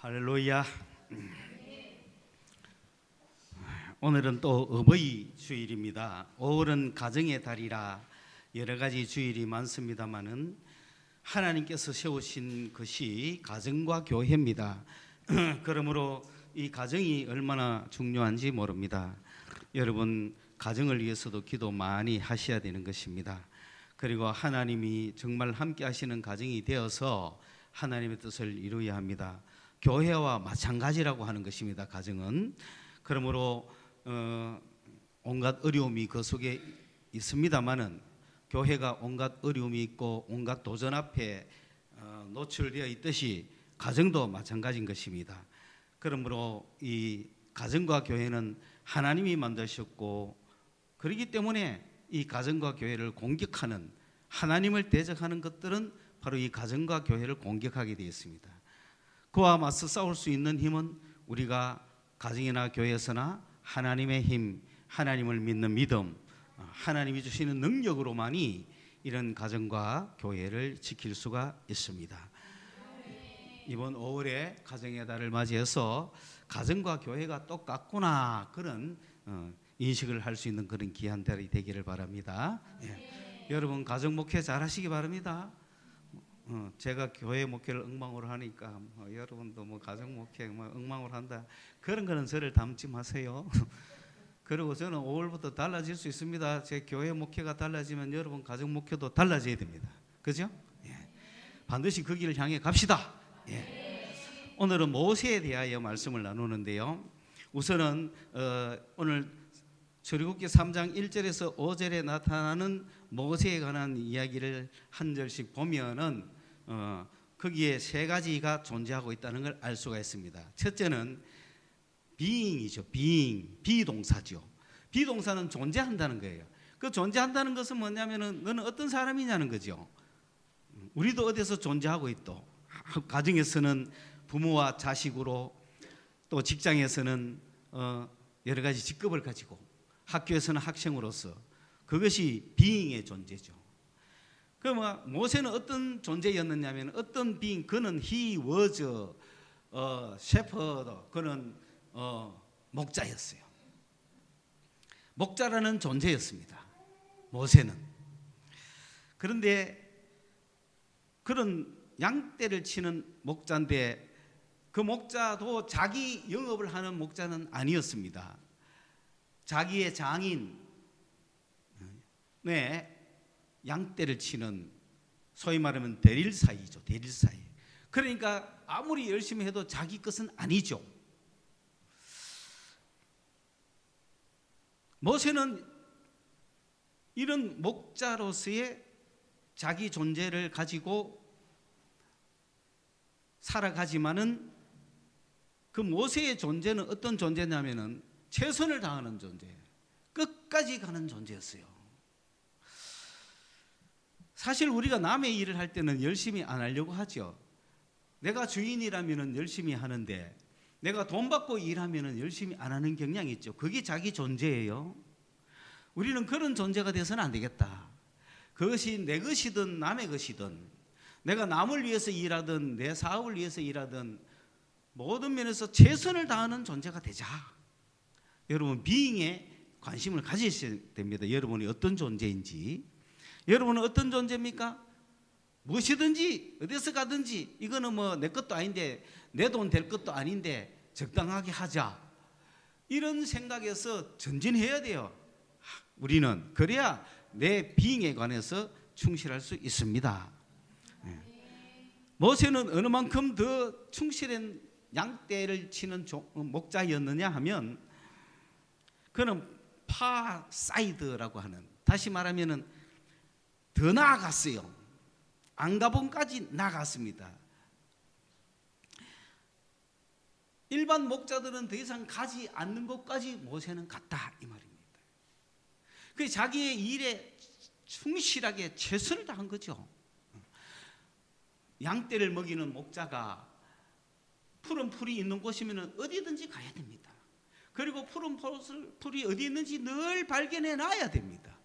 할렐루야. 오늘은 또 어버이 주일입니다. 5월은 가정의 달이라 여러 가지 주일이 많습니다만은 하나님께서 세우신 것이 가정과 교회입니다. 그러므로 이 가정이 얼마나 중요한지 모릅니다. 여러분, 가정을 위해서도 기도 많이 하셔야 되는 것입니다. 그리고 하나님이 정말 함께 하시는 가정이 되어서 하나님의 뜻을 이루어야 합니다. 교회와 마찬가지라고 하는 것입니다. 가정은. 그러므로 온갖 어려움이 그 속에 있습니다만은 교회가 온갖 어려움이 있고 온갖 도전 앞에 노출되어 있듯이 가정도 마찬가지인 것입니다. 그러므로 이 가정과 교회는 하나님이 만드셨고, 그렇기 때문에 이 가정과 교회를 공격하는, 하나님을 대적하는 것들은 바로 이 가정과 교회를 공격하게 되어 있습니다. 그와 맞서 싸울 수 있는 힘은 우리가 가정이나 교회에서나 하나님의 힘, 하나님을 믿는 믿음, 하나님이 주시는 능력으로만이 이런 가정과 교회를 지킬 수가 있습니다. 이번 5월에 가정의 달을 맞이해서 가정과 교회가 똑같구나, 그런 인식을 할 수 있는 그런 귀한 달이 되기를 바랍니다. 여러분, 가정 목회 잘 하시기 바랍니다. 제가 교회 목회를 엉망으로 하니까 여러분도 가정 목회 엉망으로 한다, 그런 거는 저를 담지 마세요. 그리고 저는 5월부터 달라질 수 있습니다. 제 교회 목회가 달라지면 여러분 가정 목회도 달라져야 됩니다. 그죠? 반드시 그 길을 향해 갑시다. 오늘은 모세에 대하여 말씀을 나누는데요, 우선은 오늘 출애굽기 3장 1절에서 5절에 나타나는 모세에 관한 이야기를 한 절씩 보면은 거기에 세 가지가 존재하고 있다는 걸 알 수가 있습니다. 첫째는 being이죠. being, 비동사죠. 비동사는 존재한다는 거예요. 그 존재한다는 것은 뭐냐면은 너는 어떤 사람이냐는 거죠. 우리도 어디서 존재하고 있고, 가정에서는 부모와 자식으로, 또 직장에서는 여러 가지 직급을 가지고, 학교에서는 학생으로서, 그것이 being의 존재죠. 그럼 모세는 어떤 존재였느냐면, 어떤 being, 그는 he was shepherd, 그는 목자였어요. 목자라는 존재였습니다, 모세는. 그런데 그런 양떼를 치는 목자인데, 그 목자도 자기 영업을 하는 목자는 아니었습니다. 자기의 장인, 양떼를 치는, 소위 말하면 대릴사이죠. 대릴사이. 그러니까 아무리 열심히 해도 자기 것은 아니죠. 모세는 이런 목자로서의 자기 존재를 가지고 살아가지만은, 그 모세의 존재는 어떤 존재냐면은 최선을 다하는 존재, 끝까지 가는 존재였어요. 사실 우리가 남의 일을 할 때는 열심히 안 하려고 하죠. 내가 주인이라면 열심히 하는데, 내가 돈 받고 일하면 열심히 안 하는 경향이 있죠. 그게 자기 존재예요. 우리는 그런 존재가 돼서는 안 되겠다. 그것이 내 것이든 남의 것이든, 내가 남을 위해서 일하든 내 사업을 위해서 일하든 모든 면에서 최선을 다하는 존재가 되자. 여러분, 비잉에 관심을 가지셔야 됩니다. 여러분이 어떤 존재인지. 여러분은 어떤 존재입니까? 무엇이든지 어디서 가든지 이거는 뭐 내 것도 아닌데, 내 돈 될 것도 아닌데 적당하게 하자, 이런 생각에서 전진해야 돼요. 우리는 그래야 내 비잉에 관해서 충실할 수 있습니다. 모세는 어느 만큼 더 충실한 양떼를 치는 목자였느냐 하면, 그는 파사이드라고 하는, 다시 말하면은 더 나아갔어요. 안가본까지 나아갔습니다. 일반 목자들은 더 이상 가지 않는 곳까지 모세는 갔다, 이 말입니다. 그 자기의 일에 충실하게 최선을 다한 거죠. 양떼를 먹이는 목자가 푸른 풀이 있는 곳이면 어디든지 가야 됩니다. 그리고 푸른 풀이 어디 있는지 늘 발견해 놔야 됩니다.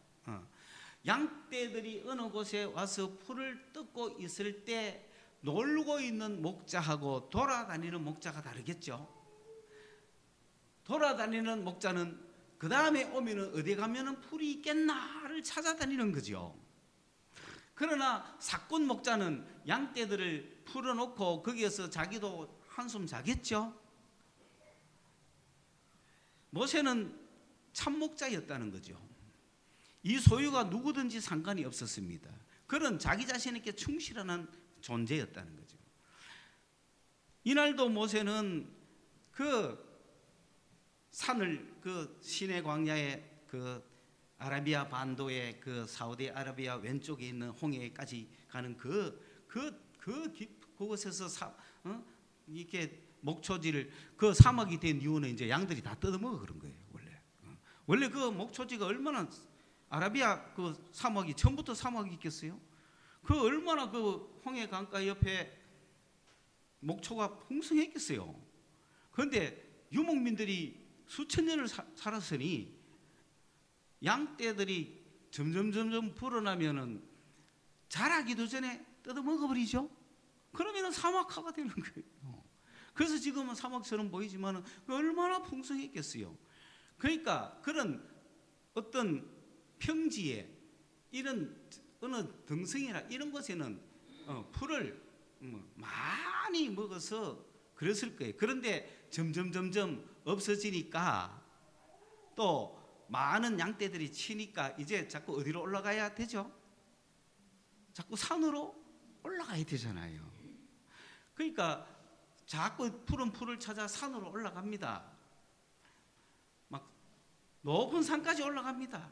양떼들이 어느 곳에 와서 풀을 뜯고 있을 때 놀고 있는 목자하고 돌아다니는 목자가 다르겠죠. 돌아다니는 목자는 그 다음에 오면은 어디 가면은 풀이 있겠나를 찾아다니는 거죠. 그러나 사꾼 목자는 양떼들을 풀어놓고 거기에서 자기도 한숨 자겠죠. 모세는 참목자였다는 거죠. 이 소유가 누구든지 상관이 없었습니다. 그런 자기 자신에게 충실한 존재였다는 거죠. 이날도 모세는 그 산을 그 시내 광야의 그 아라비아 반도의 그 사우디아라비아 왼쪽에 있는 홍해까지 가는 그곳에서 이렇게 목초지를 그 사막이 된 이유는 이제 양들이 다 뜯어먹어 그런 거예요. 원래 그 목초지가 얼마나 아라비아 그 사막이 처음부터 사막이 있겠어요? 그 얼마나 그 홍해 강가 옆에 목초가 풍성했겠어요. 그런데 유목민들이 수천 년을 살았으니 양떼들이 점점 불어나면은 자라기도 전에 뜯어먹어 버리죠. 그러면은 사막화가 되는 거예요. 그래서 지금은 사막처럼 보이지만은 얼마나 풍성했겠어요. 그러니까 그런 어떤 평지에 이런 어느 등성이나 이런 곳에는 풀을 많이 먹어서 그랬을 거예요. 그런데 점점 없어지니까 또 많은 양떼들이 치니까 이제 자꾸 어디로 올라가야 되죠? 자꾸 산으로 올라가야 되잖아요. 그러니까 자꾸 푸른 풀을 찾아 산으로 올라갑니다. 막 높은 산까지 올라갑니다.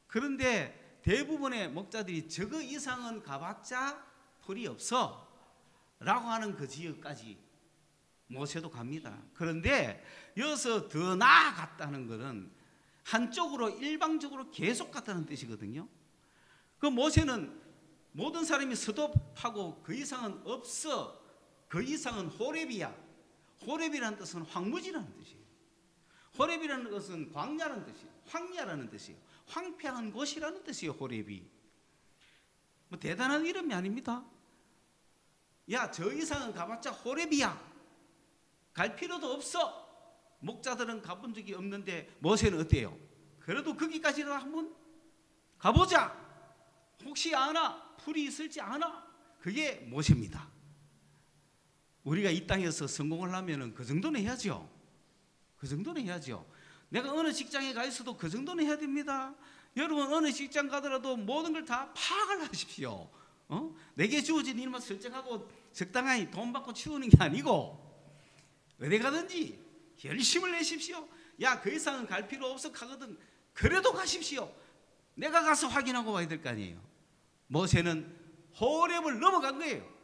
그런데 대부분의 목자들이 저거 이상은 가봤자 풀이 없어 라고 하는 그 지역까지 모세도 갑니다. 그런데 여기서 더 나아갔다는 것은 한쪽으로 일방적으로 계속 갔다는 뜻이거든요. 그 모세는 모든 사람이 스톱하고 그 이상은 없어, 그 이상은 호렙이야. 호렙이라는 뜻은 황무지라는 뜻이에요. 호렙이라는 것은 광야라는 뜻이에요. 황야라는 뜻이에요. 황폐한 곳이라는 뜻이에요. 호렙이 뭐 대단한 이름이 아닙니다. 야, 저 이상은 가봤자 호렙이야. 갈 필요도 없어. 목자들은 가본 적이 없는데 모세는 어때요? 그래도 거기까지는 한번 가보자. 혹시 아나 풀이 있을지 아나? 그게 모세입니다. 우리가 이 땅에서 성공을 하면은 그 정도는 해야죠. 그 정도는 해야죠. 내가 어느 직장에 가 있어도 그 정도는 해야 됩니다. 여러분 어느 직장 가더라도 모든 걸 다 파악을 하십시오. 내게 주어진 일만 설정하고 적당히 돈 받고 치우는 게 아니고 어디 가든지 열심을 내십시오. 야, 그 이상은 갈 필요 없어 가거든. 그래도 가십시오. 내가 가서 확인하고 와야 될 거 아니에요. 모세는 호렙을 넘어간 거예요.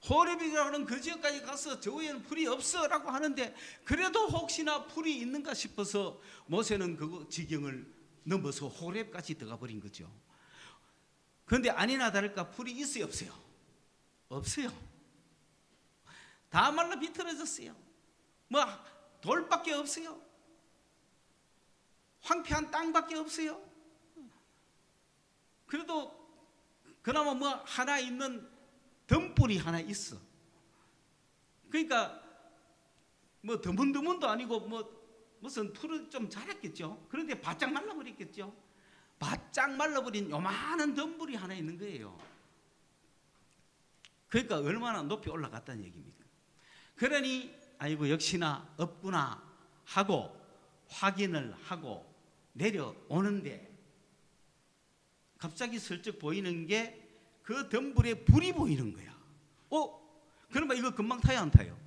호렙이라는 그 지역까지 가서 저 위에는 풀이 없어 라고 하는데 그래도 혹시나 풀이 있는가 싶어서 모세는 그 지경을 넘어서 호렙까지 들어가 버린 거죠. 그런데 아니나 다를까 풀이 있어요 없어요? 없어요. 다 말라 비틀어졌어요. 뭐 돌밖에 없어요. 황폐한 땅밖에 없어요. 그래도 그나마 뭐 하나 있는 덤불이 하나 있어. 그러니까 뭐 드문드문도 아니고 뭐 무슨 풀은 좀 자랐겠죠. 그런데 바짝 말라버렸겠죠. 바짝 말라버린 요만한 덤불이 하나 있는 거예요. 그러니까 얼마나 높이 올라갔다는 얘기입니까? 그러니 아이고 역시나 없구나 하고 확인을 하고 내려오는데 갑자기 슬쩍 보이는 게 그 덤불에 불이 보이는 거야. 그러면 이거 금방 타요 안 타요?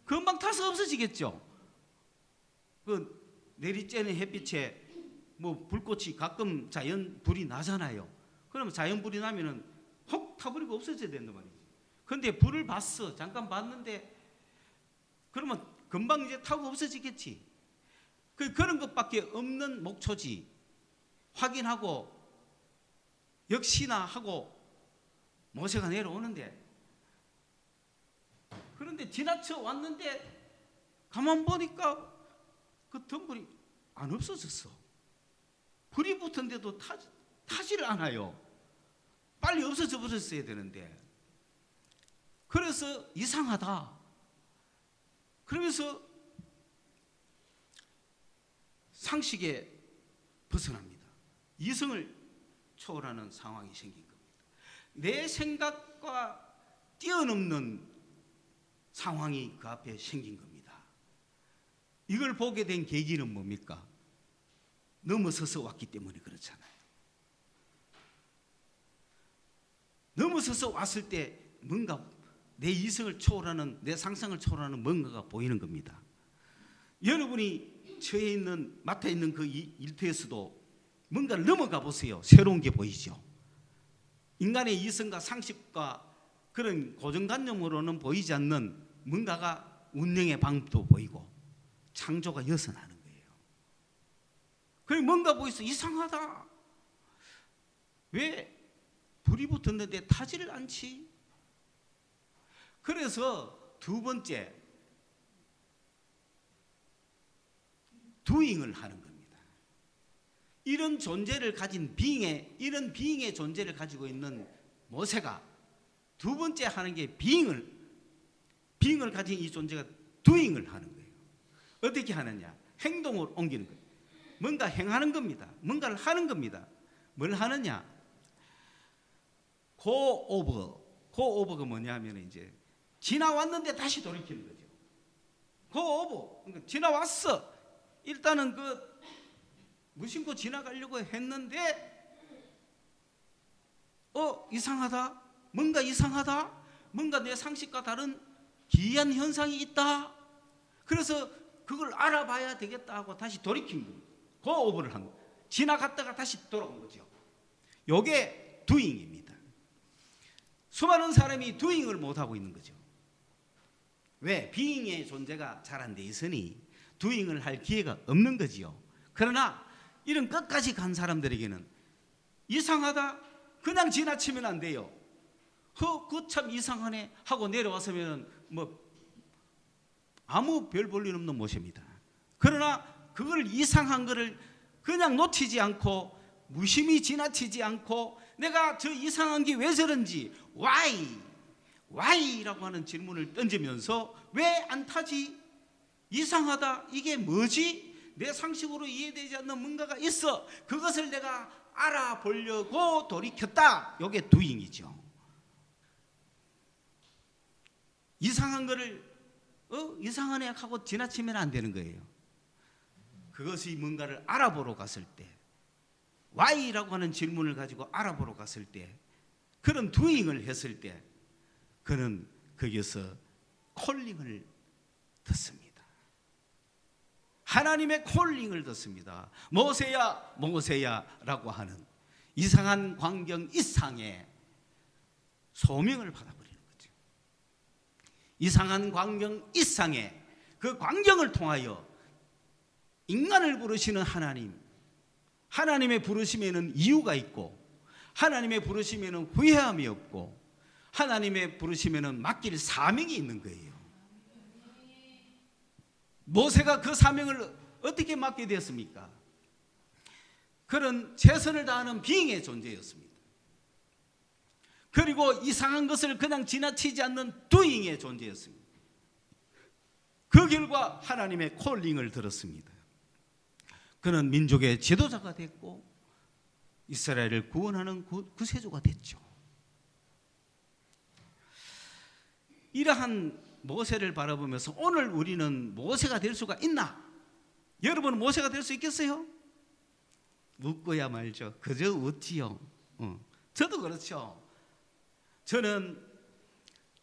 금방 타서 없어지겠죠. 그 내리쬐는 햇빛에 뭐 불꽃이 가끔 자연 불이 나잖아요. 그러면 자연 불이 나면은 혹 타버리고 없어져야 된단 말이지. 그런데 불을 봤어. 잠깐 봤는데 그러면 금방 이제 타고 없어지겠지. 그런 것밖에 없는 목초지 확인하고 역시나 하고 모세가 내려오는데 그런데 지나쳐 왔는데 가만 보니까 그 덤불이 안 없어졌어. 불이 붙은데도 타지를 않아요. 빨리 없어져 버렸어야 되는데 그래서 이상하다. 그러면서 상식에 벗어납니다. 이성을 초월하는 상황이 생긴 겁니다. 내 생각과 뛰어넘는 상황이 그 앞에 생긴 겁니다. 이걸 보게 된 계기는 뭡니까? 넘어서서 왔기 때문에 그렇잖아요. 넘어서서 왔을 때 뭔가 내 이성을 초월하는, 내 상상을 초월하는 뭔가가 보이는 겁니다. 여러분이 처해 있는, 맡아 있는 그 일터에서도 뭔가를 넘어가 보세요. 새로운 게 보이죠. 인간의 이성과 상식과 그런 고정관념으로는 보이지 않는 뭔가가 운영의 방법도 보이고 창조가 여선하는 거예요. 그래 뭔가 보이서 이상하다. 왜 불이 붙었는데 타지를 않지? 그래서 두 번째 doing을 하는 겁니다. 이런 존재를 가진 이런 being의 존재를 가지고 있는 모세가 두 번째 하는 게 being을 가진 이 존재가 doing을 하는 거예요. 어떻게 하느냐? 행동을 옮기는 거예요. 뭔가 행하는 겁니다. 뭔가를 하는 겁니다. 뭘 하느냐? go over가 뭐냐면 이제 지나왔는데 다시 돌이키는 거죠. go over, 그러니까 지나왔어. 일단은 그 무심코 지나가려고 했는데 이상하다. 뭔가 이상하다. 뭔가 내 상식과 다른 기이한 현상이 있다. 그래서 그걸 알아봐야 되겠다 하고 다시 돌이킨 거예요. go over를 한 거예요. 지나갔다가 다시 돌아온 거죠. 이게 doing입니다. 수많은 사람이 doing을 못하고 있는 거죠. 왜? being의 존재가 잘 안 돼 있으니 doing을 할 기회가 없는 거지요. 그러나 이런 끝까지 간 사람들에게는 이상하다. 그냥 지나치면 안 돼요. 그거 참 이상하네 하고 내려왔으면 뭐 아무 별 볼 일 없는 모습입니다. 그러나 그걸 이상한 거를 그냥 놓치지 않고 무심히 지나치지 않고 내가 저 이상한 게 왜 저런지 why라고 하는 질문을 던지면서 왜 안 타지? 이상하다. 이게 뭐지? 내 상식으로 이해되지 않는 뭔가가 있어. 그것을 내가 알아보려고 돌이켰다. 이게 doing이죠. 이상한 거를 이상하네 하고 지나치면 안 되는 거예요. 그것이 뭔가를 알아보러 갔을 때 why라고 하는 질문을 가지고 알아보러 갔을 때 그런 doing을 했을 때 그는 거기서 콜링을 듣습니다. 하나님의 콜링을 듣습니다. 모세야 모세야 라고 하는 이상한 광경 이상의 소명을 받아버리는 거죠. 이상한 광경 이상의 그 광경을 통하여 인간을 부르시는 하나님의 부르심에는 이유가 있고 하나님의 부르심에는 후회함이 없고 하나님의 부르심에는 맡길 사명이 있는 거예요. 모세가 그 사명을 어떻게 맡게 되었습니까? 그런 최선을 다하는 being의 존재였습니다. 그리고 이상한 것을 그냥 지나치지 않는 doing의 존재였습니다. 그 결과 하나님의 콜링을 들었습니다. 그는 민족의 지도자가 됐고 이스라엘을 구원하는 구세주가 됐죠. 이러한 모세를 바라보면서 오늘 우리는 모세가 될 수가 있나? 여러분은 모세가 될 수 있겠어요? 웃고야 말죠. 그저 웃지요. 저도 그렇죠.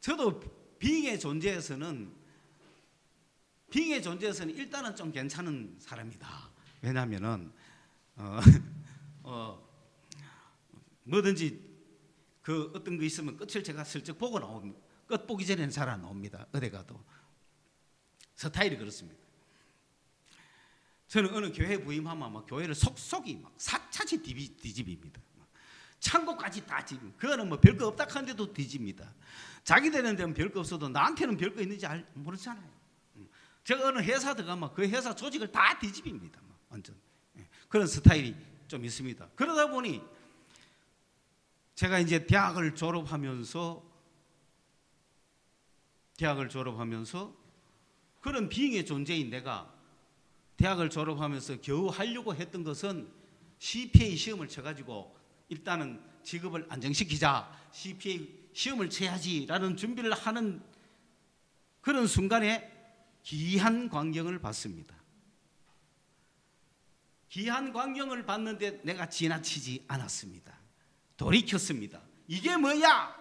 저도 being의 존재에서는 일단은 좀 괜찮은 사람이다. 왜냐하면은 뭐든지 그 어떤 거 있으면 끝을 제가 슬쩍 보고 나옵니다. 끝 보기 전에는 잘 안 나옵니다. 어디 가도 스타일이 그렇습니다. 저는 어느 교회 부임하면 막 교회를 속속이 막 사차지 뒤집입니다. 창고까지 다 뒤집니다. 그거는 뭐 별거 없다 하는데도 뒤집니다. 자기 되는 데는 별거 없어도 나한테는 별거 있는지 모르잖아요. 제가 어느 회사 들어가면 그 회사 조직을 다 뒤집입니다. 완전 그런 스타일이 좀 있습니다. 그러다 보니 제가 이제 대학을 졸업하면서 대학을 졸업하면서 그런 비잉의 존재인 내가 대학을 졸업하면서 겨우 하려고 했던 것은 CPA 시험을 쳐가지고 일단은 직업을 안정시키자, CPA 시험을 쳐야지라는 준비를 하는 그런 순간에 기이한 광경을 봤습니다. 기이한 광경을 봤는데 내가 지나치지 않았습니다. 돌이켰습니다. 이게 뭐야?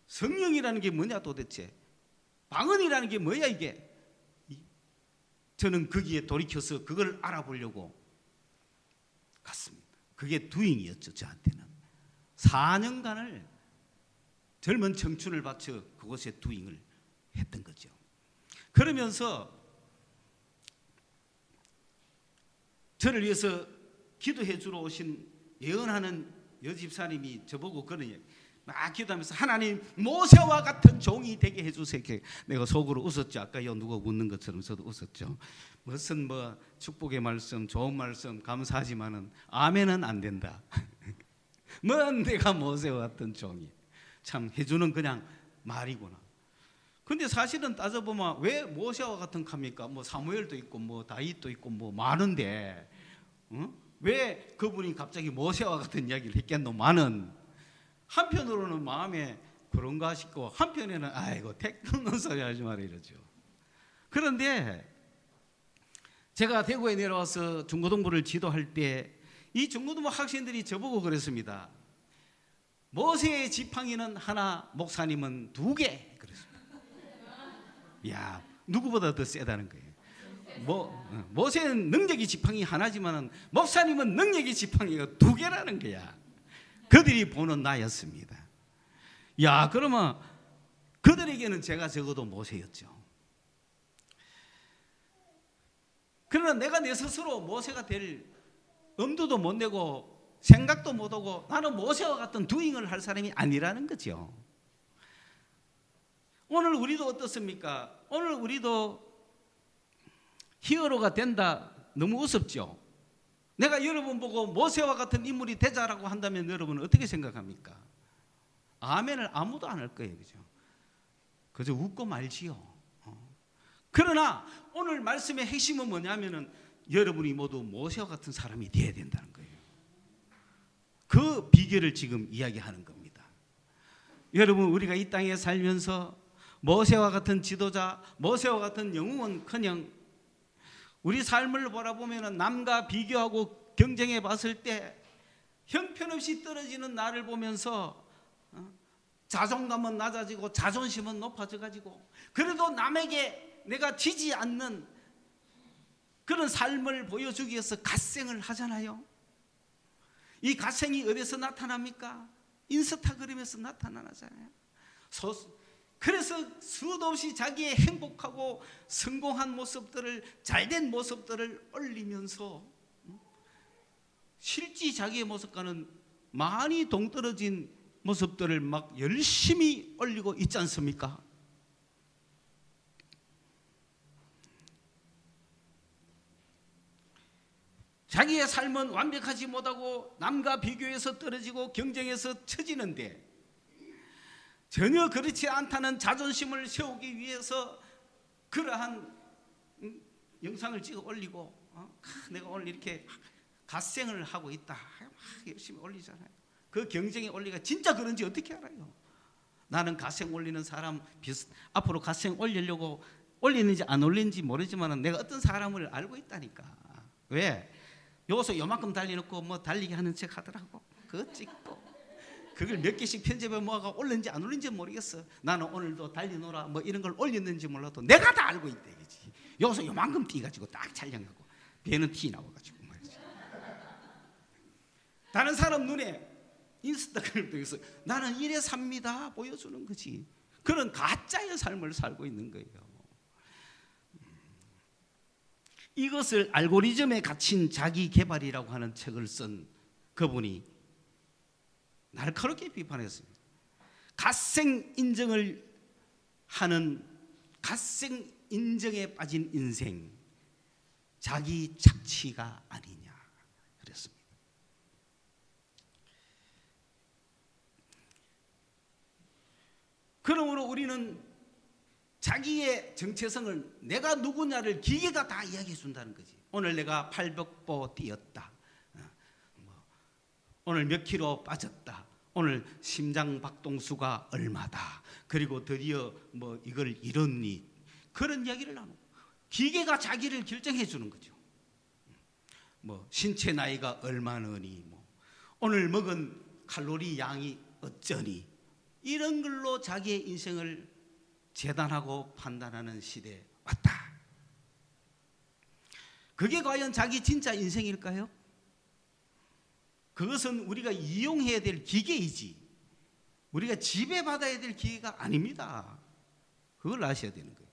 성령이라는 게 뭐냐 도대체? 방언이라는 게 뭐야 이게? 저는 거기에 돌이켜서 그걸 알아보려고 갔습니다. 그게 두잉이었죠. 저한테는 4년간을 젊은 청춘을 바쳐 그곳에 두잉을 했던 거죠. 그러면서 저를 위해서 기도해 주러 오신 예언하는 여집사님이 저보고 그런 얘기 막 기도하면서 하나님 모세와 같은 종이 되게 해주세요. 내가 속으로 웃었죠. 아까 누가 웃는 것처럼 저도 웃었죠. 무슨 축복의 말씀, 좋은 말씀 감사하지만은 아멘은 안 된다. 뭔 내가 모세와 같은 종이 참 해주는 그냥 말이구나. 근데 사실은 따져보면 왜 모세와 같은 값입니까? 사무엘도 있고 다윗도 있고 많은데 왜 그분이 갑자기 모세와 같은 이야기를 했겠노만은 한편으로는 마음에 그런가 싶고 한편에는 아이고 택없는 소리 하지 마라 이러죠. 그런데 제가 대구에 내려와서 중고등부를 지도할 때 이 중고등부 학생들이 저보고 그랬습니다. 모세의 지팡이는 하나, 목사님은 2개 그랬습니다. 야, 누구보다 더 세다는 거예요. 모세는 능력이 지팡이 하나지만 목사님은 능력이 지팡이가 2개라는 거야. 그들이 보는 나였습니다. 야, 그러면 그들에게는 제가 적어도 모세였죠. 그러나 내가 내 스스로 모세가 될 엄두도 못 내고 생각도 못 하고 나는 모세와 같은 두잉을 할 사람이 아니라는 거죠. 오늘 우리도 어떻습니까? 오늘 우리도 히어로가 된다 너무 우습죠. 내가 여러분 보고 모세와 같은 인물이 되자라고 한다면 여러분은 어떻게 생각합니까? 아멘을 아무도 안 할 거예요. 그죠? 그저 웃고 말지요. 그러나 오늘 말씀의 핵심은 뭐냐면은 여러분이 모두 모세와 같은 사람이 되어야 된다는 거예요. 그 비결을 지금 이야기하는 겁니다. 여러분 우리가 이 땅에 살면서 모세와 같은 지도자, 모세와 같은 영웅은커녕 우리 삶을 바라보면 남과 비교하고 경쟁해 봤을 때 형편없이 떨어지는 나를 보면서 자존감은 낮아지고 자존심은 높아져 가지고 그래도 남에게 내가 지지 않는 그런 삶을 보여주기 위해서 갓생을 하잖아요. 이 갓생이 어디서 나타납니까? 인스타그램에서 나타나잖아요. 그래서 수도 없이 자기의 행복하고 성공한 모습들을 잘된 모습들을 올리면서 실제 자기의 모습과는 많이 동떨어진 모습들을 막 열심히 올리고 있지 않습니까? 자기의 삶은 완벽하지 못하고 남과 비교해서 떨어지고 경쟁해서 처지는데 전혀 그렇지 않다는 자존심을 세우기 위해서 그러한 영상을 찍어 올리고 내가 오늘 이렇게 갓생을 하고 있다 막 열심히 올리잖아요. 그 경쟁에 올리가 진짜 그런지 어떻게 알아요? 나는 갓생 올리는 사람 앞으로 갓생 올리려고 올리는지 안 올리는지 모르지만 내가 어떤 사람을 알고 있다니까. 왜? 여기서 요만큼 달려놓고 달리기 하는 척 하더라고. 그거 찍고 그걸 몇 개씩 편집해 모아가 올렸는지 안 올렸는지 모르겠어. 나는 오늘도 달리노라 이런 걸 올렸는지 몰라도 내가 다 알고 있다 이거지. 여기서 요만큼 뛰가지고 딱 촬영하고 배는 티 나와가지고 말이지. 다른 사람 눈에 인스타그램 통해서 나는 이래 삽니다 보여주는 거지. 그런 가짜의 삶을 살고 있는 거예요. 이것을 알고리즘에 갇힌 자기 개발이라고 하는 책을 쓴 그분이 날카롭게 비판했습니다. 갓생 인정을 하는 갓생 인정에 빠진 인생, 자기 착취가 아니냐 그랬습니다. 그러므로 우리는 자기의 정체성을 내가 누구냐를 기계가 다 이야기해 준다는 거지. 오늘 내가 800보 뛰었다. 오늘 몇 킬로 빠졌다. 오늘 심장 박동수가 얼마다. 그리고 드디어 뭐 이걸 이뤘니. 그런 이야기를 나누고 기계가 자기를 결정해 주는 거죠. 뭐 신체 나이가 얼마느니, 뭐 오늘 먹은 칼로리 양이 어쩌니, 이런 걸로 자기의 인생을 재단하고 판단하는 시대에 왔다. 그게 과연 자기 진짜 인생일까요? 그것은 우리가 이용해야 될 기계이지 우리가 지배받아야 될 기계가 아닙니다. 그걸 아셔야 되는 거예요.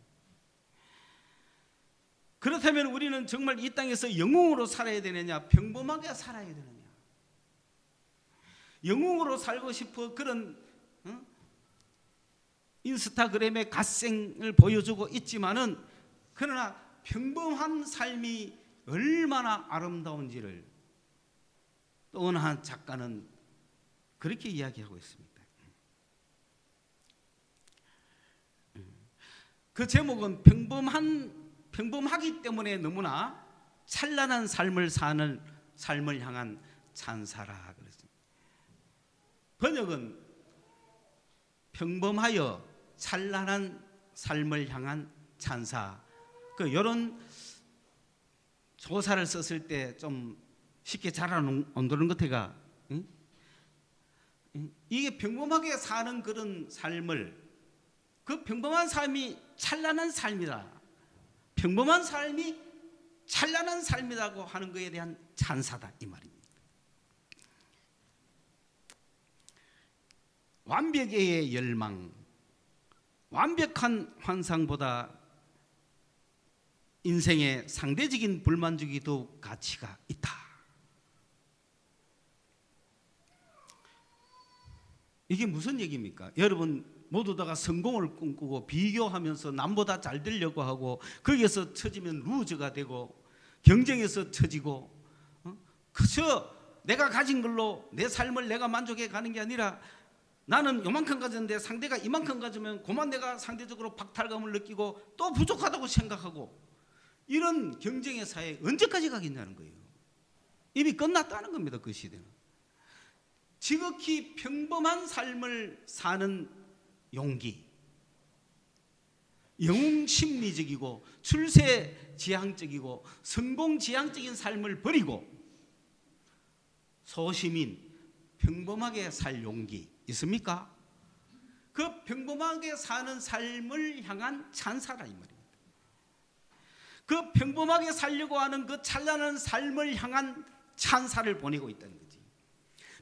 그렇다면 우리는 정말 이 땅에서 영웅으로 살아야 되느냐, 평범하게 살아야 되느냐? 영웅으로 살고 싶어 그런 인스타그램의 갓생을 보여주고 있지만은, 그러나 평범한 삶이 얼마나 아름다운지를 또 어느 한 작가는 그렇게 이야기하고 있습니다. 그 제목은 평범하기 때문에 너무나 찬란한 삶을 사는 삶을 향한 찬사라 그랬습니다. 번역은 평범하여 찬란한 삶을 향한 찬사. 이런 조사를 썼을 때 좀 쉽게 자라온다는 것 같아가. 이게 평범하게 사는 그런 삶을, 그 평범한 삶이 찬란한 삶이다. 평범한 삶이 찬란한 삶이라고 하는 것에 대한 찬사다 이 말입니다. 완벽의 열망, 완벽한 환상보다 인생의 상대적인 불만족이 더욱 가치가 있다. 이게 무슨 얘기입니까? 여러분 모두 다가 성공을 꿈꾸고 비교하면서 남보다 잘 되려고 하고, 거기에서 처지면 루저가 되고 경쟁에서 처지고, 그저 내가 가진 걸로 내 삶을 내가 만족해 가는 게 아니라, 나는 요만큼 가졌는데 상대가 이만큼 가지면 그만 내가 상대적으로 박탈감을 느끼고 또 부족하다고 생각하고, 이런 경쟁의 사회에 언제까지 가겠냐는 거예요. 이미 끝났다는 겁니다. 그 시대는 지극히 평범한 삶을 사는 용기, 영웅심리적이고 출세지향적이고 성공지향적인 삶을 버리고 소시민 평범하게 살 용기 있습니까? 그 평범하게 사는 삶을 향한 찬사라 이 말입니다. 그 평범하게 살려고 하는 그 찬란한 삶을 향한 찬사를 보내고 있다는 거지.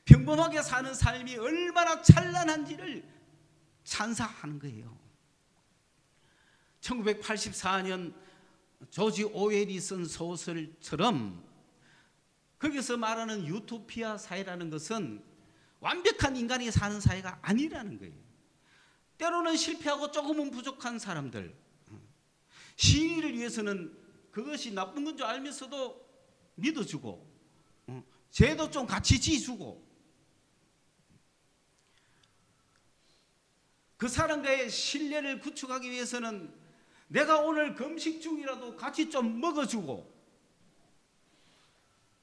평범하게 사는 삶이 얼마나 찬란한지를 찬사하는 거예요. 1984년 조지 오웰이 쓴 소설처럼 거기서 말하는 유토피아 사회라는 것은 완벽한 인간이 사는 사회가 아니라는 거예요. 때로는 실패하고 조금은 부족한 사람들, 시인을 위해서는 그것이 나쁜 건 줄 알면서도 믿어주고, 죄도 좀 같이 지주고, 그 사람과의 신뢰를 구축하기 위해서는 내가 오늘 금식 중이라도 같이 좀 먹어주고,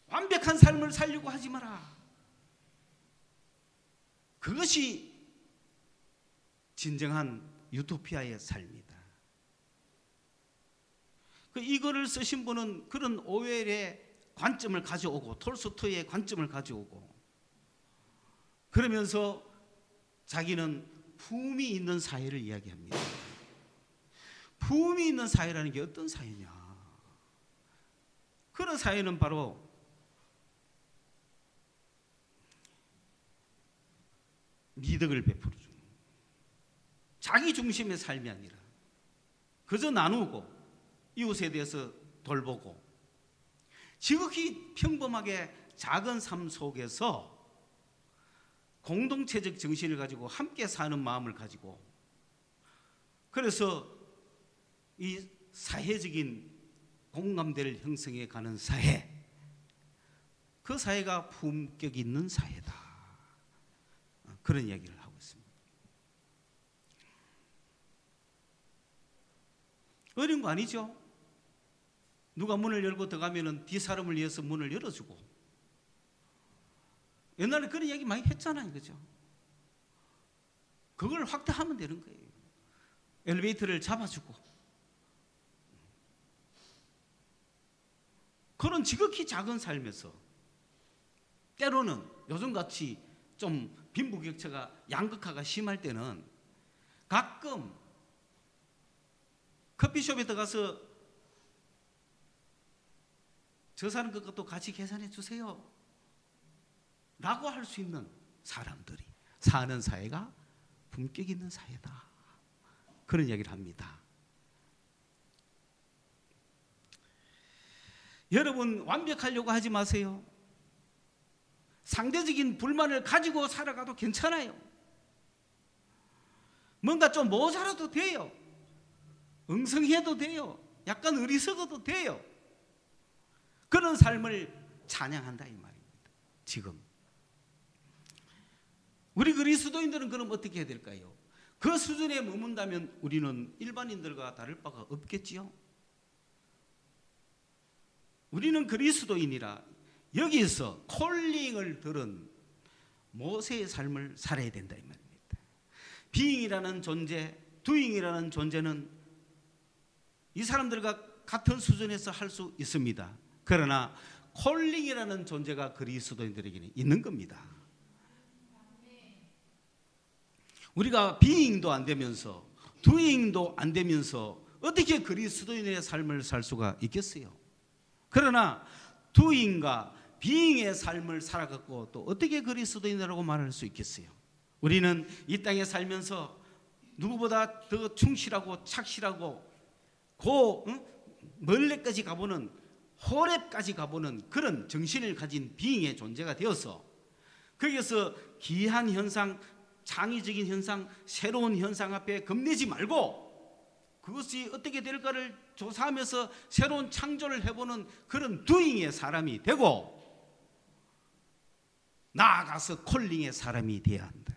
완벽한 삶을 살려고 하지 마라. 그것이 진정한 유토피아의 삶이다. 이거를 쓰신 분은 그런 오웰의 관점을 가져오고 톨스토이의 관점을 가져오고, 그러면서 자기는 품이 있는 사회를 이야기합니다. 품이 있는 사회라는 게 어떤 사회냐? 그런 사회는 바로 미덕을 베풀어 주는, 자기 중심의 삶이 아니라 그저 나누고 이웃에 대해서 돌보고, 지극히 평범하게 작은 삶 속에서 공동체적 정신을 가지고 함께 사는 마음을 가지고, 그래서 이 사회적인 공감대를 형성해 가는 사회, 그 사회가 품격 있는 사회다. 그런 이야기를 하고 있습니다. 어려운 거 아니죠? 누가 문을 열고 들어가면은 뒤 사람을 위해서 문을 열어주고. 옛날에 그런 이야기 많이 했잖아요, 그죠? 그걸 확대하면 되는 거예요. 엘리베이터를 잡아주고. 그런 지극히 작은 삶에서 때로는 요즘같이 좀 빈부격차가 양극화가 심할 때는 가끔 커피숍에 들어가서 저 사는 것도 같이 계산해 주세요 라고 할 수 있는 사람들이 사는 사회가 품격 있는 사회다, 그런 이야기를 합니다. 여러분, 완벽하려고 하지 마세요. 상대적인 불만을 가지고 살아가도 괜찮아요. 뭔가 좀 모자라도 돼요. 엉성해도 돼요. 약간 어리석어도 돼요. 그런 삶을 찬양한다 이 말입니다. 지금 우리 그리스도인들은 그럼 어떻게 해야 될까요? 그 수준에 머문다면 우리는 일반인들과 다를 바가 없겠지요. 우리는 그리스도인이라 여기서 콜링을 들은 모세의 삶을 살아야 된다 이 말입니다. 비잉이라는 존재, 두잉이라는 존재는 이 사람들과 같은 수준에서 할 수 있습니다. 그러나 콜링이라는 존재가 그리스도인들에게는 있는 겁니다. 우리가 비잉도 안 되면서 두잉도 안 되면서 어떻게 그리스도인의 삶을 살 수가 있겠어요? 그러나 두잉과 비잉의 삶을 살아갔고 또 어떻게 그리스도인이라고 말할 수 있겠어요? 우리는 이 땅에 살면서 누구보다 더 충실하고 착실하고 멀리까지 가보는, 호렙까지 가보는 그런 정신을 가진 비잉의 존재가 되어서 거기에서 기이한 현상, 창의적인 현상, 새로운 현상 앞에 겁내지 말고 그것이 어떻게 될까를 조사하면서 새로운 창조를 해보는 그런 두잉의 사람이 되고 나아가서 콜링의 사람이 되어야 한다.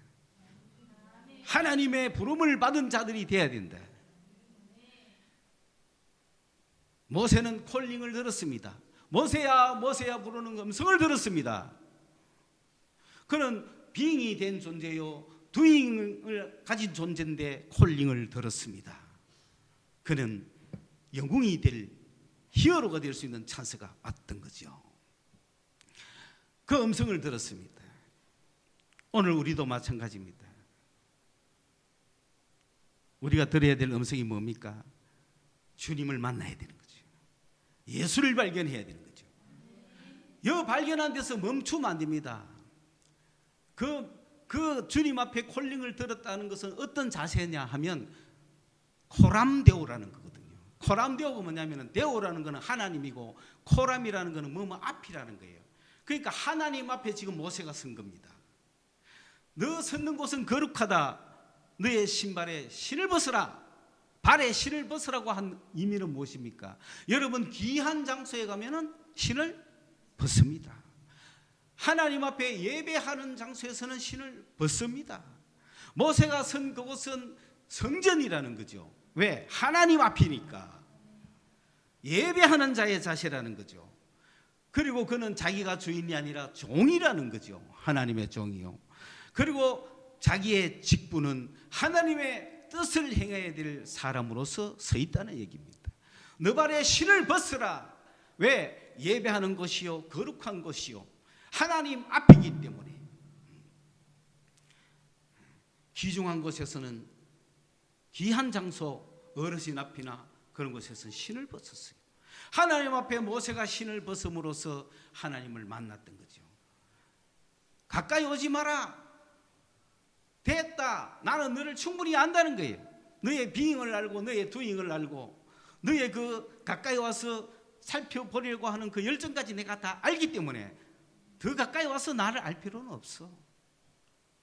하나님의 부름을 받은 자들이 되어야 된다. 모세는 콜링을 들었습니다. 모세야 모세야 부르는 음성을 들었습니다. 그는 빙이 된 존재요 두잉을 가진 존재인데 콜링을 들었습니다. 그는 영웅이 될, 히어로가 될 수 있는 찬스가 왔던 거죠. 그 음성을 들었습니다. 오늘 우리도 마찬가지입니다. 우리가 들어야 될 음성이 뭡니까? 주님을 만나야 되는 거죠. 예수를 발견해야 되는 거죠. 여 발견한 데서 멈추면 안 됩니다. 그 주님 앞에 콜링을 들었다는 것은 어떤 자세냐 하면 코람데오라는 거거든요. 코람데오가 뭐냐면 데오라는 것은 하나님이고 코람이라는 것은 뭐뭐 앞이라는 거예요. 그러니까 하나님 앞에 지금 모세가 선 겁니다. 너 섰는 곳은 거룩하다. 너의 신발에 신을 벗어라. 발에 신을 벗으라고 한 의미는 무엇입니까? 여러분 귀한 장소에 가면은 신을 벗습니다. 하나님 앞에 예배하는 장소에서는 신을 벗습니다. 모세가 선 그곳은 성전이라는 거죠. 왜? 하나님 앞이니까. 예배하는 자의 자세라는 거죠. 그리고 그는 자기가 주인이 아니라 종이라는 거죠. 하나님의 종이요. 그리고 자기의 직분은 하나님의 뜻을 행해야 될 사람으로서 서 있다는 얘기입니다. 너 발에 신을 벗으라. 왜? 예배하는 것이요 거룩한 것이요 하나님 앞이기 때문에. 귀중한 곳에서는, 귀한 장소, 어르신 앞이나 그런 곳에서는 신을 벗었어요. 하나님 앞에 모세가 신을 벗음으로써 하나님을 만났던 거죠. 가까이 오지 마라. 됐다. 나는 너를 충분히 안다는 거예요. 너의 비잉을 알고 너의 두잉을 알고 너의 그 가까이 와서 살펴보려고 하는 그 열정까지 내가 다 알기 때문에 더 가까이 와서 나를 알 필요는 없어.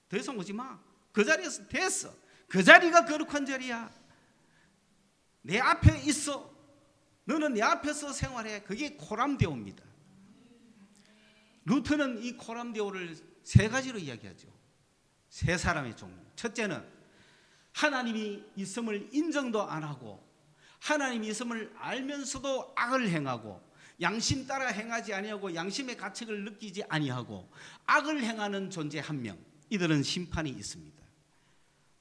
더 이상 오지 마. 그 자리에서 됐어. 그 자리가 거룩한 자리야. 내 앞에 있어. 너는 내 앞에서 생활해. 그게 코람데오입니다. 루터는 이 코람데오를 세 가지로 이야기하죠. 세 사람의 종류. 첫째는 하나님이 있음을 인정도 안 하고 하나님이 있음을 알면서도 악을 행하고 양심 따라 행하지 아니하고 양심의 가책을 느끼지 아니하고 악을 행하는 존재 한 명, 이들은 심판이 있습니다.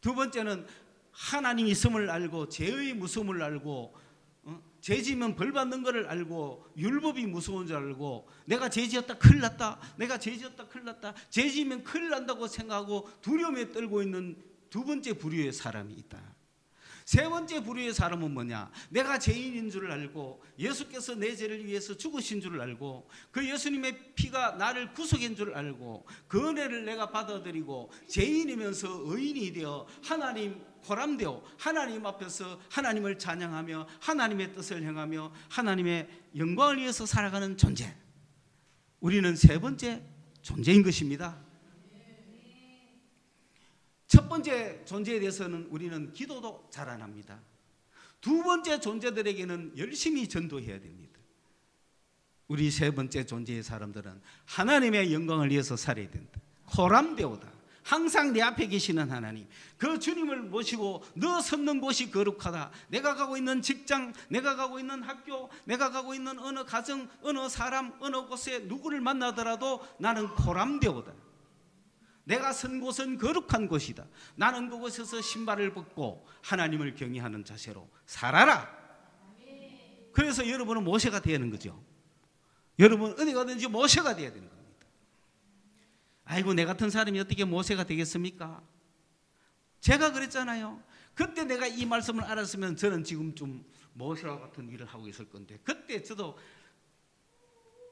두 번째는 하나님이 있음을 알고 죄의 무서움을 알고 죄 지으면 벌 받는 것을 알고 율법이 무서운 줄 알고 내가 죄 지었다 큰일 났다, 내가 죄 지었다 큰일 났다, 죄 지으면 큰일 난다고 생각하고 두려움에 떨고 있는 두 번째 부류의 사람이 있다. 세 번째 부류의 사람은 뭐냐? 내가 죄인인 줄 알고 예수께서 내 죄를 위해서 죽으신 줄 알고 그 예수님의 피가 나를 구속한 줄 알고 그 은혜를 내가 받아들이고 죄인이면서 의인이 되어 하나님 보람되어 하나님 앞에서 하나님을 찬양하며 하나님의 뜻을 행하며 하나님의 영광을 위해서 살아가는 존재, 우리는 세 번째 존재인 것입니다. 첫 번째 존재에 대해서는 우리는 기도도 잘 안 합니다. 두 번째 존재들에게는 열심히 전도해야 됩니다. 우리 세 번째 존재의 사람들은 하나님의 영광을 위해서 살아야 된다. 호람되오다. 항상 내 앞에 계시는 하나님, 그 주님을 모시고 너 섰는 곳이 거룩하다. 내가 가고 있는 직장, 내가 가고 있는 학교, 내가 가고 있는 어느 가정, 어느 사람, 어느 곳에 누구를 만나더라도 나는 호람되오다. 내가 선 곳은 거룩한 곳이다. 나는 그곳에서 신발을 벗고 하나님을 경외하는 자세로 살아라. 그래서 여러분은 모세가 되는 거죠. 여러분 어디 가든지 모세가 되어야 되는 겁니다. 아이고, 내 같은 사람이 어떻게 모세가 되겠습니까? 제가 그랬잖아요. 그때 내가 이 말씀을 알았으면 저는 지금 좀 모세와 같은 일을 하고 있을 건데, 그때 저도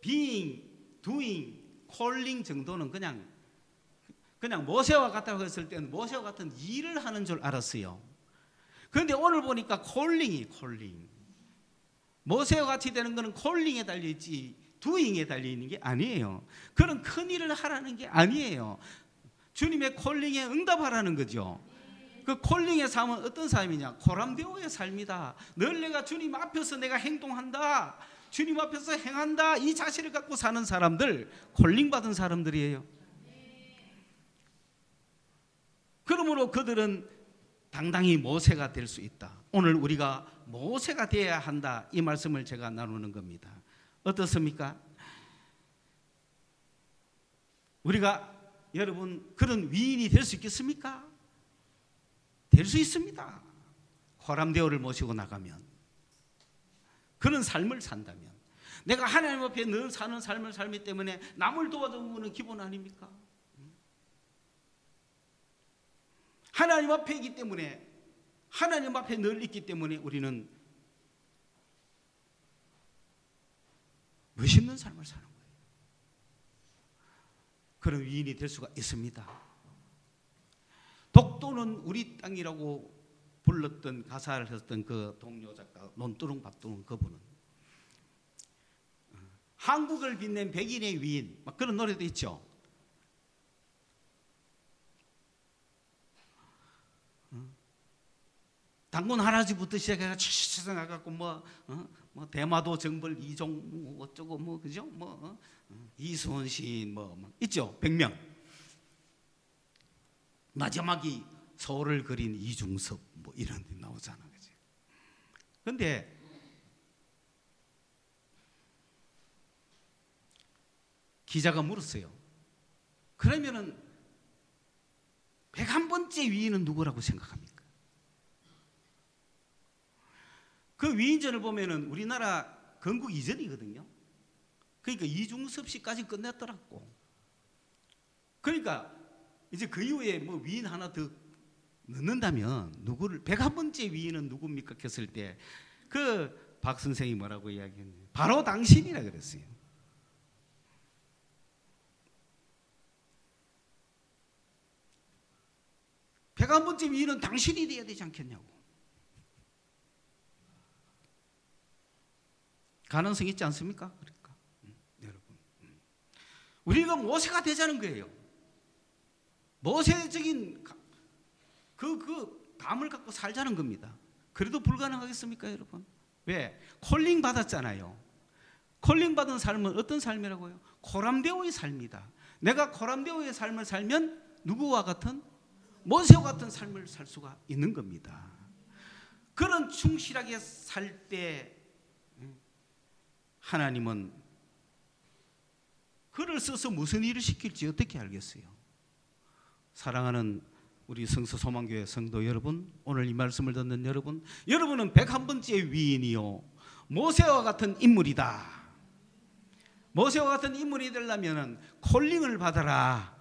being, doing, calling 정도는 그냥 모세와 같다고 했을 때는 모세와 같은 일을 하는 줄 알았어요. 그런데 오늘 보니까 콜링. 모세와 같이 되는 것은 콜링에 달려있지 두잉에 달려있는 게 아니에요. 그런 큰 일을 하라는 게 아니에요. 주님의 콜링에 응답하라는 거죠. 그 콜링의 삶은 어떤 삶이냐? 코람데오의 삶이다. 늘 내가 주님 앞에서 내가 행동한다, 주님 앞에서 행한다, 이 자세를 갖고 사는 사람들, 콜링 받은 사람들이에요. 그러므로 그들은 당당히 모세가 될 수 있다. 오늘 우리가 모세가 되어야 한다, 이 말씀을 제가 나누는 겁니다. 어떻습니까? 우리가 여러분 그런 위인이 될 수 있겠습니까? 될 수 있습니다. 호람데오를 모시고 나가면, 그런 삶을 산다면, 내가 하나님 앞에 늘 사는 삶을 살기 때문에 남을 도와주는 것은 기본 아닙니까? 하나님 앞에 있기 때문에, 하나님 앞에 늘 있기 때문에 우리는 멋있는 삶을 사는 거예요. 그런 위인이 될 수가 있습니다. 독도는 우리 땅이라고 불렀던, 가사를 했던 그 동료 작가 논두렁 박두렁, 그분은 한국을 빛낸 백인의 위인, 막 그런 노래도 있죠. 당군 할아버지부터 시작해가 치치치해갖고 뭐 대마도 정벌 이종 어쩌고 뭐 그죠? 이순신 뭐 있죠. 100명. 마지막이 서울을 그린 이중섭 뭐 이런 데 나오잖아, 그지? 근데 기자가 물었어요. 그러면은 101번째 위인은 누구라고 생각합니까? 그 위인전을 보면은 우리나라 건국 이전이거든요. 그러니까 이중섭 씨까지 끝냈더라고. 그러니까 이제 그 이후에 뭐 위인 하나 더 넣는다면 누구를, 101번째 위인은 누굽니까? 했을 때 그 박 선생이 뭐라고 이야기했냐, 바로 당신이라 그랬어요. 백한 번째 위인은 당신이 돼야 되지 않겠냐고. 가능성 있지 않습니까? 그러니까 여러분, 우리가 모세가 되자는 거예요. 모세적인 그 감을 갖고 살자는 겁니다. 그래도 불가능하겠습니까, 여러분? 왜? 콜링 받았잖아요. 콜링 받은 삶은 어떤 삶이라고요? 코람데오의 삶이다. 내가 코람데오의 삶을 살면 누구와 같은? 모세와 같은 삶을 살 수가 있는 겁니다. 그런 충실하게 살 때 하나님은 그를 써서 무슨 일을 시킬지 어떻게 알겠어요? 사랑하는 우리 성서 소망교회 성도 여러분, 오늘 이 말씀을 듣는 여러분, 여러분은 101번째 위인이요 모세와 같은 인물이다. 모세와 같은 인물이 되려면 콜링을 받아라.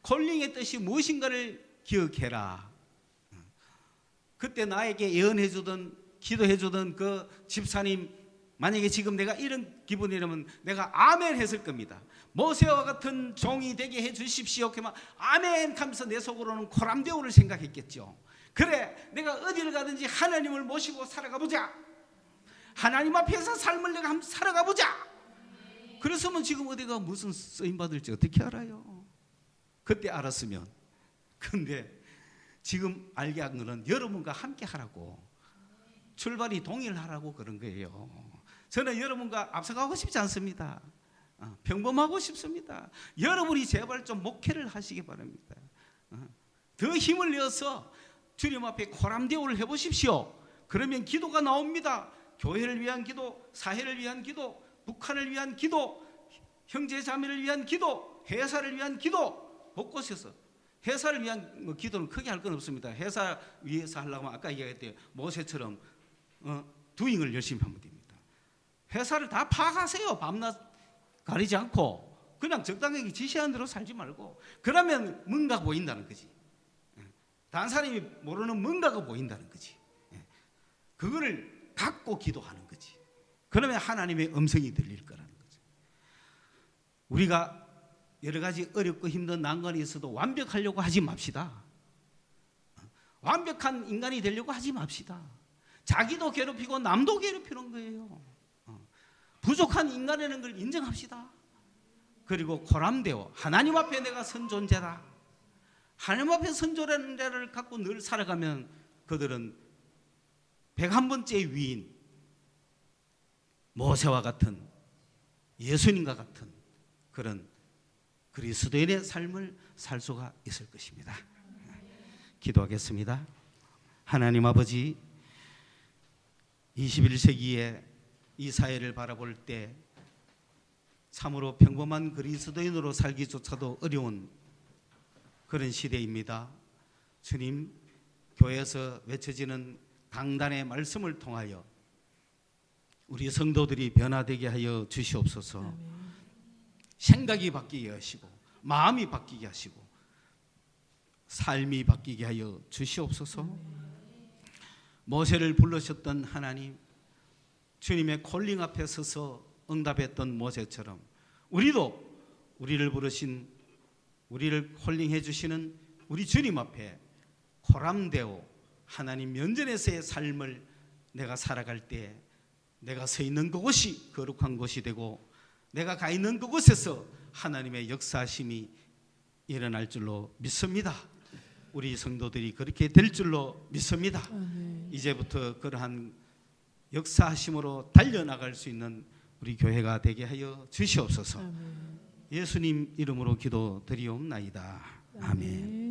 콜링의 뜻이 무엇인가를 기억해라. 그때 나에게 예언해 주던, 기도해 주던 그 집사님, 만약에 지금 내가 이런 기분이라면 내가 아멘 했을 겁니다. 모세와 같은 종이 되게 해 주십시오. 그러면 아멘 하면서 내 속으로는 코람데오를 생각했겠죠. 그래, 내가 어디를 가든지 하나님을 모시고 살아가 보자. 하나님 앞에서 삶을 내가 한번 살아가 보자. 그래서면 지금 어디가 무슨 쓰임 받을지 어떻게 알아요? 그때 알았으면. 근데 지금 알게 한 거는 여러분과 함께 하라고, 출발이 동일하라고 그런 거예요. 저는 여러분과 앞서가고 싶지 않습니다. 평범하고 싶습니다. 여러분이 제발 좀 목회를 하시기 바랍니다. 더 힘을 내어서 주님 앞에 코람데오를 해보십시오. 그러면 기도가 나옵니다. 교회를 위한 기도, 사회를 위한 기도, 북한을 위한 기도, 형제 자매를 위한 기도, 회사를 위한 기도, 곳곳에서 회사를 위한 기도는 크게 할 건 없습니다. 회사 위해서 하려고 하면 아까 얘기했대요. 모세처럼 두잉을 열심히 하면 됩니다. 회사를 다 파악하세요. 밤낮 가리지 않고 그냥 적당하게 지시한 대로 살지 말고. 그러면 뭔가 보인다는 거지. 다른 사람이 모르는 뭔가가 보인다는 거지. 그거를 갖고 기도하는 거지. 그러면 하나님의 음성이 들릴 거라는 거죠. 우리가 여러 가지 어렵고 힘든 난관이 있어도 완벽하려고 하지 맙시다. 완벽한 인간이 되려고 하지 맙시다. 자기도 괴롭히고 남도 괴롭히는 거예요. 부족한 인간이라는 걸 인정합시다. 그리고 코람데오, 하나님 앞에 내가 선 존재다. 하나님 앞에 선 존재를 갖고 늘 살아가면 그들은 101번째 위인, 모세와 같은, 예수님과 같은 그런 그리스도인의 삶을 살 수가 있을 것입니다. 기도하겠습니다. 하나님 아버지, 21세기에 이 사회를 바라볼 때 참으로 평범한 그리스도인으로 살기조차도 어려운 그런 시대입니다. 주님, 교회에서 외쳐지는 강단의 말씀을 통하여 우리 성도들이 변화되게 하여 주시옵소서. 아멘. 생각이 바뀌게 하시고 마음이 바뀌게 하시고 삶이 바뀌게 하여 주시옵소서. 모세를 불러셨던 하나님, 주님의 콜링 앞에 서서 응답했던 모세처럼 우리도 우리를 부르신, 우리를 콜링해 주시는 우리 주님 앞에 코람데오, 하나님 면전에서의 삶을 내가 살아갈 때 내가 서 있는 그곳이 거룩한 곳이 되고 내가 가 있는 그곳에서 하나님의 역사심이 일어날 줄로 믿습니다. 우리 성도들이 그렇게 될 줄로 믿습니다. 이제부터 그러한 역사심으로 달려나갈 수 있는 우리 교회가 되게 하여 주시옵소서. 예수님 이름으로 기도드리옵나이다. 아멘.